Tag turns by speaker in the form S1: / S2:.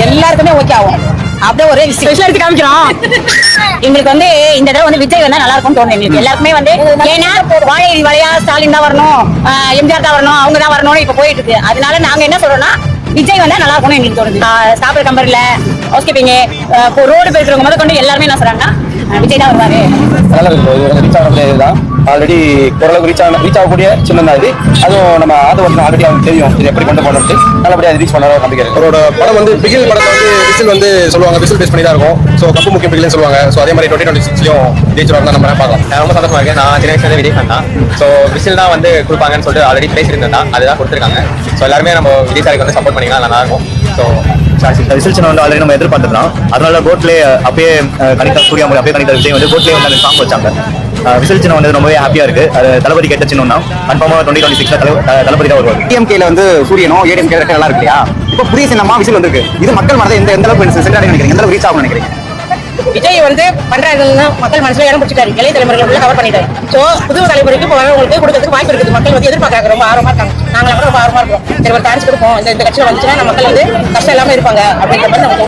S1: எல்லாருக்குமே ஓகே ஆகும். அப்படியே ஒரு ஸ்பெஷல் எடுத்து காமிக்கிறோம். எங்களுக்கு வந்து இந்த தடவை வந்து விஜய் வந்தா நல்லா இருக்கும்னு தோணுது எங்களுக்கு எல்லாருக்குமே வந்து. ஏன்னா வாழை வளையா ஸ்டாலின் தான் வரணும், எம்ஜிஆர் தான் வரணும், அவங்க தான் வரணும்னு இப்ப போயிட்டு இருக்கு. அதனால நாங்க என்ன சொல்றோம்னா விஜய் வந்தா நல்லா இருக்கும்னு எங்களுக்கு தோணுது. சாப்பிட கம்பர்ல ஹவுஸ் கீப்பிங் ரோடு பேசுறவங்க முதல் கொண்டு எல்லாருமே என்ன சொல்றாங்கன்னா விஜய் தான் வருவாரு.
S2: நல்லா இருக்கு. ரீச் ஆகக்கூடிய இதுதான். ஆல்ரெடி ஓரளவுக்கு ரீச் ஆகக்கூடிய சின்னம் தான் இது. அதுவும் நம்ம ஆதவன் ஆல்ரெடி அவங்களுக்கு தெரியும் இது எப்படி கொண்டு போகணும்னு. நல்லபடியாக ரீச் பண்ண நம்பிக்கை இருக்கு.
S3: அவரோட படம் வந்து பிகில் படத்தை வந்து விசில் வந்து சொல்லுவாங்க, விசில் பேஸ் பண்ணி தான் இருக்கும். ஸோ கப்பு முக்கியம் பிகில்னு சொல்லுவாங்க. ஸோ அதே மாதிரி 2026லயும் ஜெயிச்சிருவாங்க தான் நம்ம பார்க்கலாம்.
S4: நான் ரொம்ப சந்தோஷமா இருக்கேன். நான் சின்ன வயசுல விஜய் ஃபேன் தான். ஸோ விசில் தான் வந்து கொடுப்பாங்கன்னு சொல்லிட்டு ஆல்ரெடி பேசியிருந்தேன் தான், அதுதான் கொடுத்துருக்காங்க. ஸோ எல்லாருமே நம்ம விஜய் சாருக்கு வந்து சப்போர்ட் பண்ணிக்கலாம், நல்லா இருக்கும். ஸோ
S5: விசில் சின்னம் வந்து ஆல்ரெடி நம்ம எதிர்பார்த்துக்கலாம். அதனால கோட்லே அப்பயே கணிதா சூர்யா மொழி அப்பயே கணிதா விஜய் வந்து கோட்லே வந்து அந்த சாங் வச்சாங்க. விசில் சின்னம் வந்து ரொம்பவே ஹாப்பியா இருக்கு. அது தளபதி கேட்ட சின்னம்னா கன்ஃபார்மா 2026 தளபதி தான் வருவார்.
S2: டிஎம்கேல வந்து சூரியனும் ஏடிஎம்கே நல்லா இருக்கு இல்லையா? இப்போ புதிய சின்னமா விசில் வந்திருக்கு. இது மக்கள் மனதை எந்த அளவுக்கு சென்றாடி நினைக்கிறீங்க? எந்த அளவுக்கு ரீச் ஆகும் நினைக்கிறீங்க?
S1: விஜய் வந்து பண்றாருன்னு மக்கள் மனசுல இடம் பிடிச்சிட்டாரு. இளைய தலைமுறைகளை கவர் பண்ணிட்டாரு. சோ புது தலைமுறைக்கு உங்களுக்கு கொடுக்கறதுக்கு வாய்ப்பு இருக்குது. மக்கள் வந்து எதிர்பார்க்கறாங்க, ரொம்ப ஆர்வமா இருக்காங்க. நாங்களும் ரொம்ப ஆர்வமா இருக்கோம். சரி ஒரு சான்ஸ் கொடுப்போம், இந்த கட்சியில வந்துச்சுன்னா நம்ம மக்கள் வந்து கஷ்டம் இல்லாம இருப்பாங்க அப்படின்ற மாதிரி நம்ம